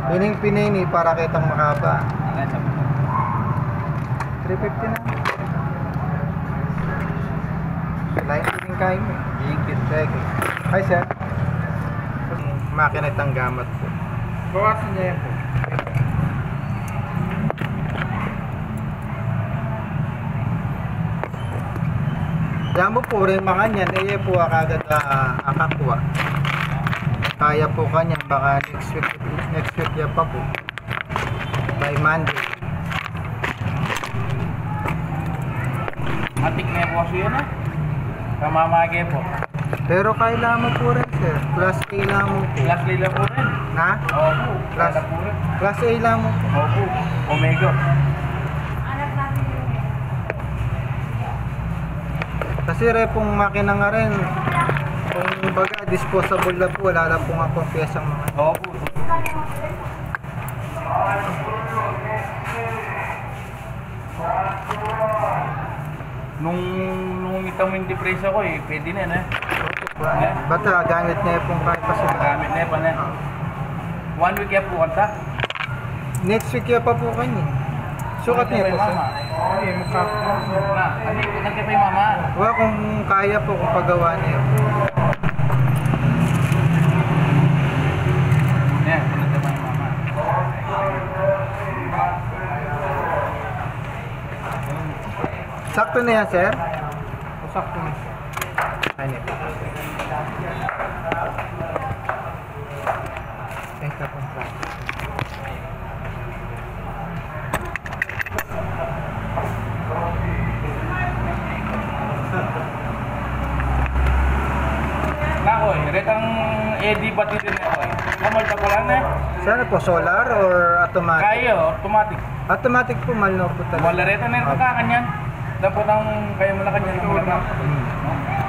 Pining pinini para kitang makaba. 350 na. Lain din kain mo. Ingkit. Sige. Hi sir. Makina itang gamat po. Bawasan niya yan po. Yan mo po rin mga niyan. Eh po akagad akakwa. Kaya po kanya. Baka next week yan pa po. By Monday. Matik na po kasi yun ah. Kamamagay po. Pero kailangan mo po rin sir. Class A lang mo po. Class lila po rin. Na? Opo. Class, Lila po rin. class A lang mo po. Opo. Omega. Kasi repong makina nga rin. Kung baga disposable na po. Wala lang po nga pong piyesang mga. Opo. Nung ito mo yung depresa ko eh, pwede na na. Bata, gamit na pong kahit pa sila. Gamit na pa na. 1 week yan po kanta. Next week ya pa po kanya. Sukat niya po sir. Ay, mukha po. Na, ano yung kanta pa yung mama? Wala kung kaya po kung pagawa niya. Yan, kanta pa yung mama. Sakto na yan sir. Sakto na siya. Ano po. Thank you po. Nako eh, retang Eddie pati din ako eh. Kamalta ko lang eh. Sana po solar or automatic? Kaya automatic. Automatic po malno po talaga. Wala reta na rin kakanyan. Dapat ang kaya mo na kanyan ng wala.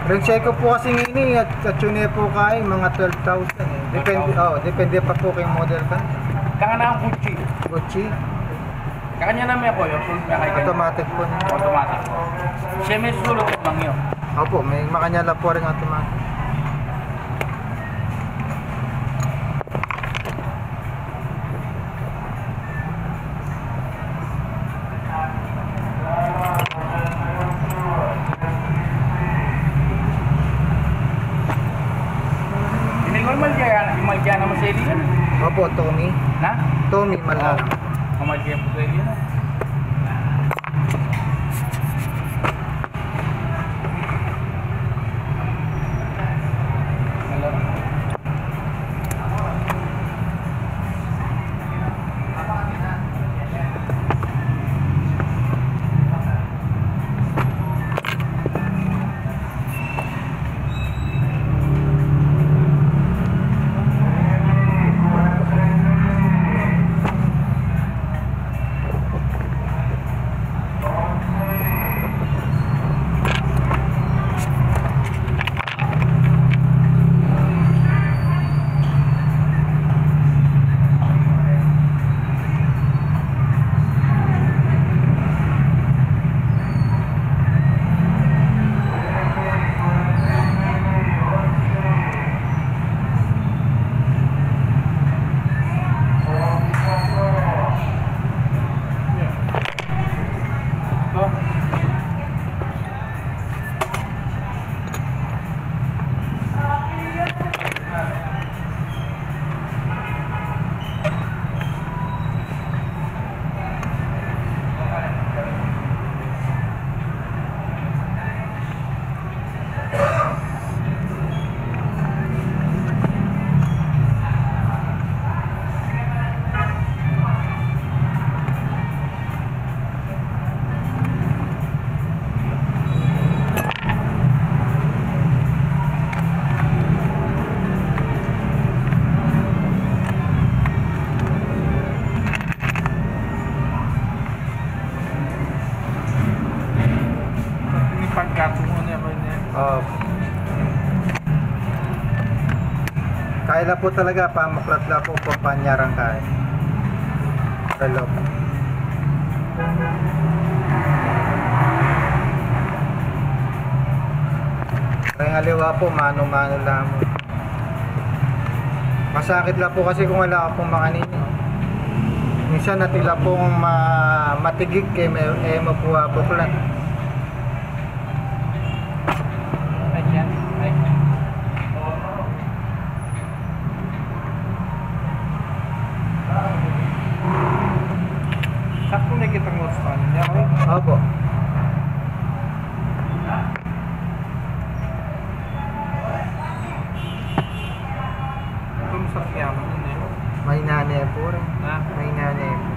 Ring check ko po kasi ngayon at yun po kay mga 12,000 eh. Depende pa po kay model ka. Kaka na ang Gucci. Gucci, Kakanya namin ako yung full na kaya. automatic po na. Automatic. Siya may sulot ko lang yun. Opo, may makanyala po rin automatic. Imalgya naman sa ili yan. Opo, Tommy. Na? Tommy Malang. Imalgya po sa ili yan. Kaya na po talaga pamaklat na po panyarang kaya. Hello. Kaya aliwa po, mano-mano lang. Masakit lang po kasi kung wala ka pong makanini. Minsan natila pong matigig kay mapuha buklan. Ayan. Ay. Sakto na kitang waspan niya ko. Opo. Kung sa kiyama nun eh. May nanay po rin. Ha? May nanay po.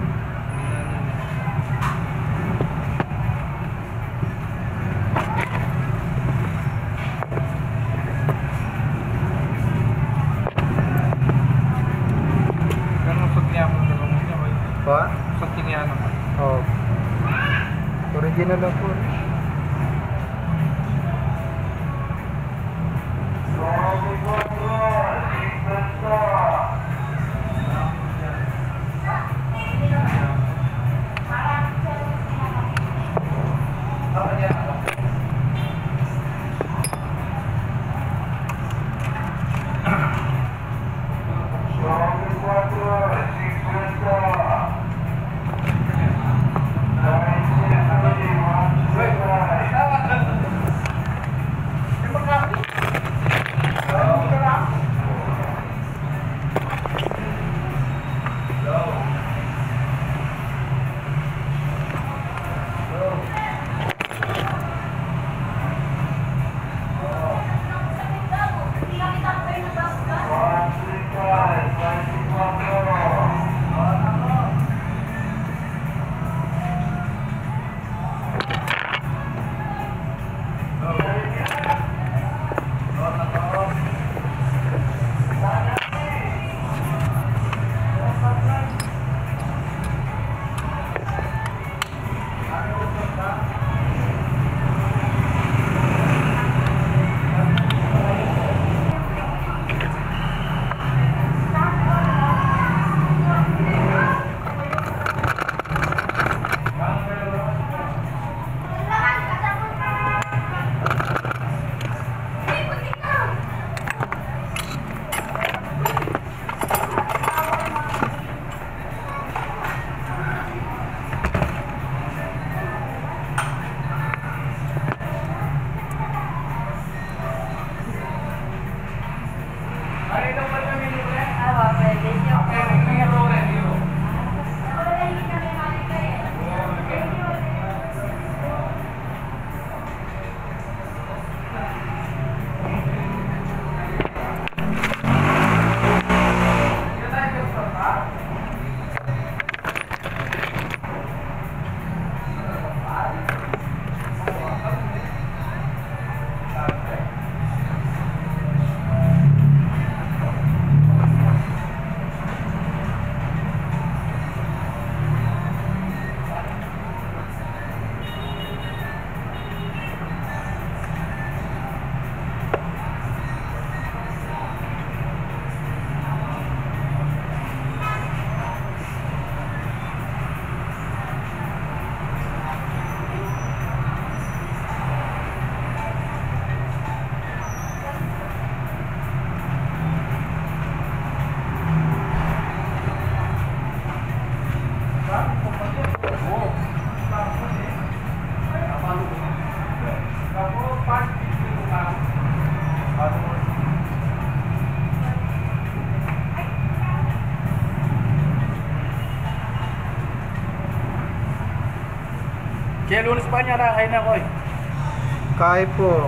Ganun sa kiyama na lang niya ko. Pa? Sa kiyama ko. Oh. Original lang po. Kaya lunes pa niya na kain ako eh. Kaya po,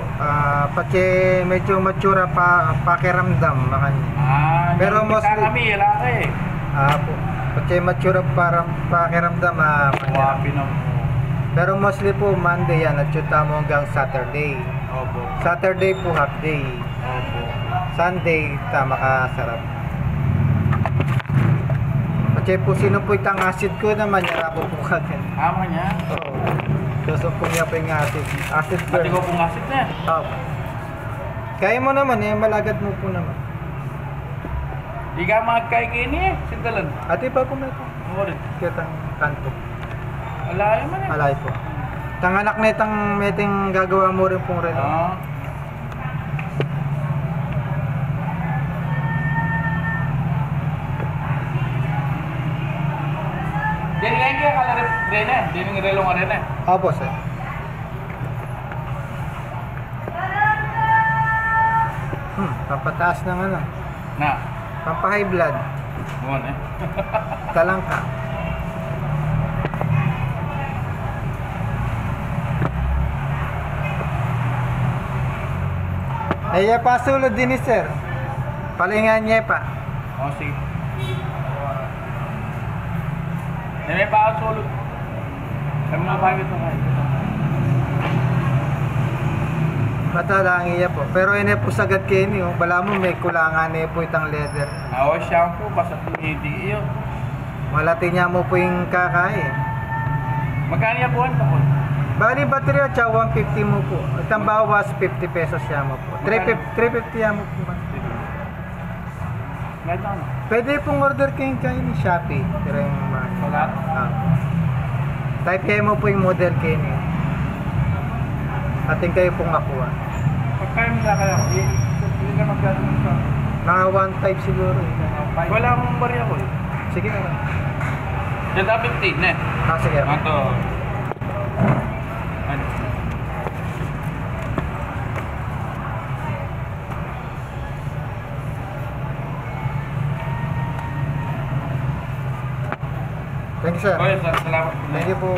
pati medyo matura pa pakiramdam makanya. Pero yung mostly kami, lalaki eh. po, pati matura para pakiramdam Wapi na mo. Pero mostly po Monday yan, nagchuta mo hanggang Saturday. Opo. Saturday po half day. Opo. Sunday tama ka sarap. Pati po sino po itang acid ko naman yara po po kagad. Ama niya. Oo. Susupong niya po yung acid. Acid burn. Pati ko pong asit na. Kaya mo naman eh, malagad mo po naman. Di ka magkaikini eh. Sindalan. Ati pa po na ito. Oo rin. Kitang kanto. Alayo man eh. Alay po. Tang anak na itang meeting gagawa mo rin pong rin. Oo. kaya kala rin eh. Hindi nang relo nga rin eh. Opo, sir. Papataas ng ano. Na. Pampa-high blood. Buwan eh. Talangka. Ay, pasulod din ni sir. Palingan niya pa. O, sige. May pa ako sulod. Kami mga bagay ito kayo. Matalang iya po. Pero ini po sagad kayo niyo. Bala mo may kulangan niya po itang leather. Ako shampoo, basta hindi iyo. Malati niya mo po yung kakain. Magkano yan buwan pa po? Bali battery at 150 mo po. Itang bawas 50 pesos siya mo po. 350 yan mo po. Kahit ano? Pwede pong order kayo kayo ni Shopee. Pero yung Wala? type kayo mo po yung model kayo niyo. Ating kayo pong makuha. Pagkain mo na kaya, hindi ka magkano sa... Mga 1.5 siguro. Wala akong bariya ko eh. Sige na lang. Diyan na 15 eh. Sige. Ito. Ano? Thank you, sir. Okay, salamat. Thank you po.